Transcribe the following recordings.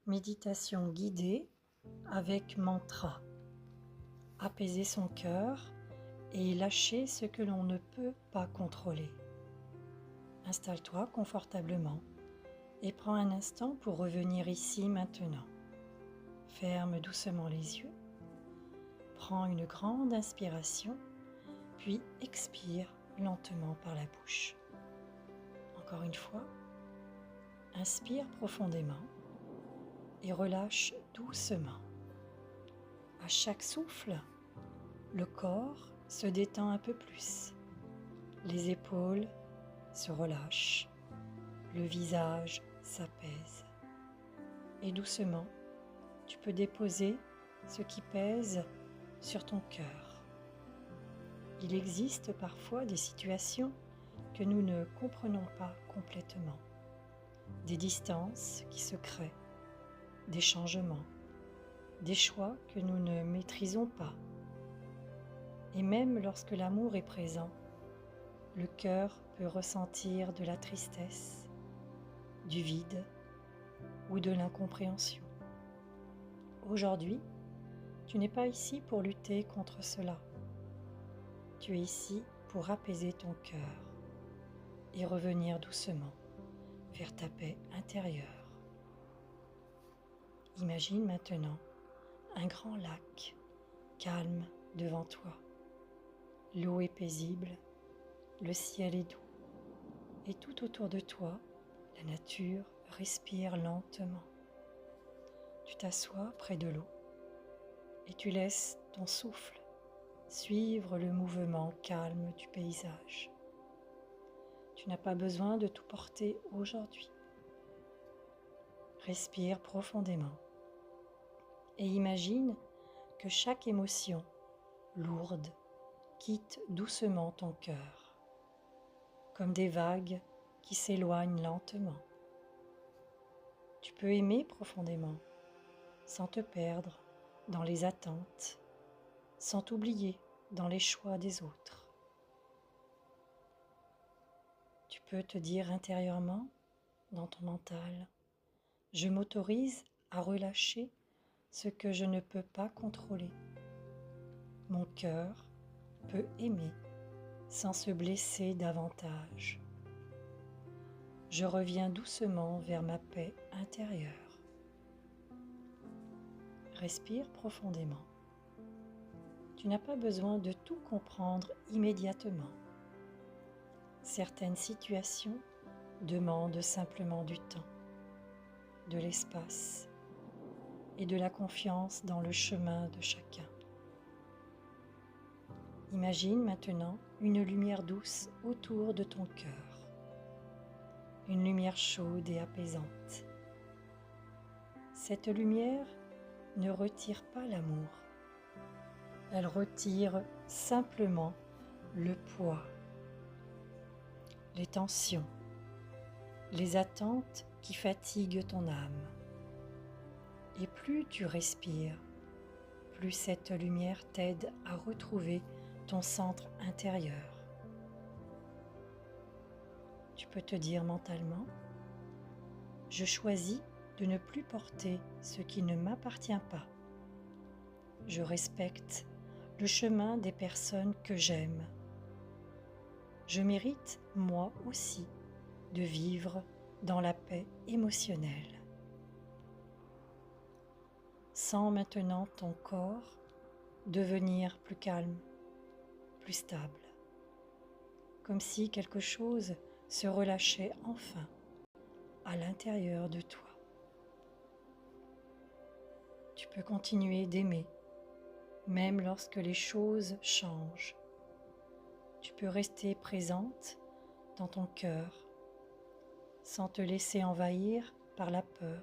Méditation guidée avec mantra. Apaiser son cœur et lâcher ce que l'on ne peut pas contrôler. Installe-toi confortablement et prends un instant pour revenir ici maintenant. Ferme doucement les yeux. Prends une grande inspiration, puis expire lentement par la bouche. Encore une fois, inspire profondément et relâche doucement. À chaque souffle, le corps se détend un peu plus. Les épaules se relâchent, le visage s'apaise. Et doucement, tu peux déposer ce qui pèse sur ton cœur. Il existe parfois des situations que nous ne comprenons pas complètement, des distances qui se créent, des changements, des choix que nous ne maîtrisons pas. Et même lorsque l'amour est présent, le cœur peut ressentir de la tristesse, du vide ou de l'incompréhension. Aujourd'hui, tu n'es pas ici pour lutter contre cela. Tu es ici pour apaiser ton cœur et revenir doucement vers ta paix intérieure. Imagine maintenant un grand lac calme devant toi. L'eau est paisible, le ciel est doux et tout autour de toi, la nature respire lentement. Tu t'assois près de l'eau et tu laisses ton souffle suivre le mouvement calme du paysage. Tu n'as pas besoin de tout porter aujourd'hui. Respire profondément et imagine que chaque émotion lourde quitte doucement ton cœur, comme des vagues qui s'éloignent lentement. Tu peux aimer profondément, sans te perdre dans les attentes, sans t'oublier dans les choix des autres. Tu peux te dire intérieurement, dans ton mental, « Je m'autorise à relâcher ce que je ne peux pas contrôler. Mon cœur peut aimer sans se blesser davantage. Je reviens doucement vers ma paix intérieure. » Respire profondément. Tu n'as pas besoin de tout comprendre immédiatement. Certaines situations demandent simplement du temps, de l'espace et de la confiance dans le chemin de chacun. Imagine maintenant une lumière douce autour de ton cœur, une lumière chaude et apaisante. Cette lumière ne retire pas l'amour, elle retire simplement le poids, les tensions, les attentes qui fatiguent ton âme. Et plus tu respires, plus cette lumière t'aide à retrouver ton centre intérieur. Tu peux te dire mentalement, « Je choisis de ne plus porter ce qui ne m'appartient pas. Je respecte le chemin des personnes que j'aime. Je mérite, moi aussi, de vivre dans la paix émotionnelle. » Sens maintenant ton corps devenir plus calme, plus stable, comme si quelque chose se relâchait enfin à l'intérieur de toi. Tu peux continuer d'aimer, même lorsque les choses changent. Tu peux rester présente dans ton cœur, sans te laisser envahir par la peur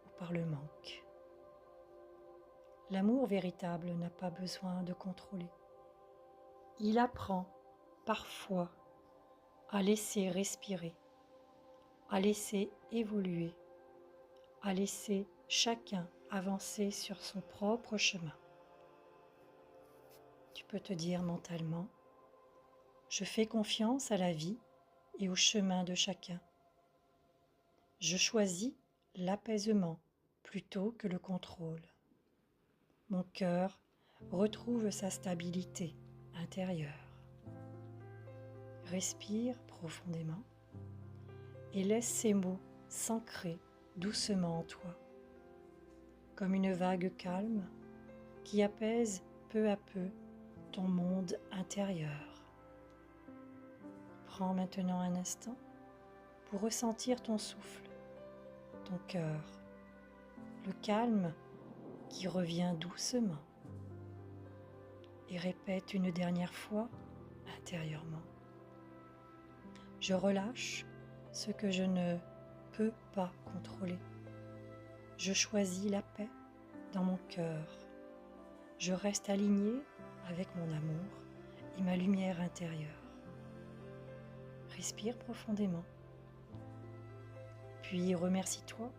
ou par le manque. L'amour véritable n'a pas besoin de contrôler. Il apprend parfois à laisser respirer, à laisser évoluer, à laisser chacun avancer sur son propre chemin. Tu peux te dire mentalement, « Je fais confiance à la vie et au chemin de chacun. Je choisis l'apaisement plutôt que le contrôle. Mon cœur retrouve sa stabilité intérieure. Respire profondément et laisse ces mots s'ancrer doucement en toi, comme une vague calme qui apaise peu à peu ton monde intérieur. Prends maintenant un instant pour ressentir ton souffle, ton cœur, le calme qui revient doucement. Et répète une dernière fois intérieurement. Je relâche ce que je ne peux pas contrôler. Je choisis la paix dans mon cœur. Je reste aligné avec mon amour et ma lumière intérieure. Respire profondément. Puis remercie-toi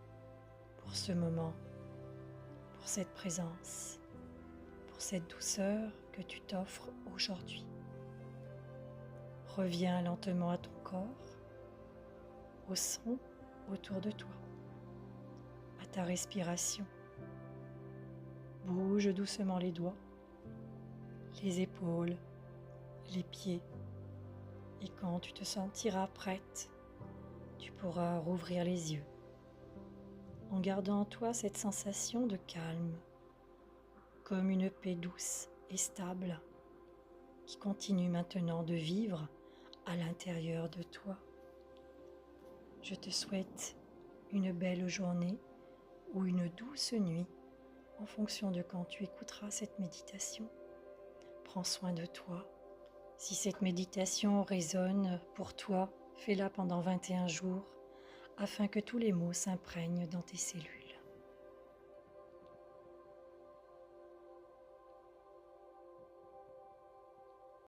pour ce moment, pour cette présence, pour cette douceur que tu t'offres aujourd'hui. Reviens lentement à ton corps, au son autour de toi, à ta respiration. Bouge doucement les doigts, les épaules, les pieds. Et quand tu te sentiras prête, tu pourras rouvrir les yeux en gardant en toi cette sensation de calme, comme une paix douce et stable qui continue maintenant de vivre à l'intérieur de toi. Je te souhaite une belle journée ou une douce nuit en fonction de quand tu écouteras cette méditation. Prends soin de toi. Si cette méditation résonne pour toi, fais-la pendant 21 jours afin que tous les mots s'imprègnent dans tes cellules.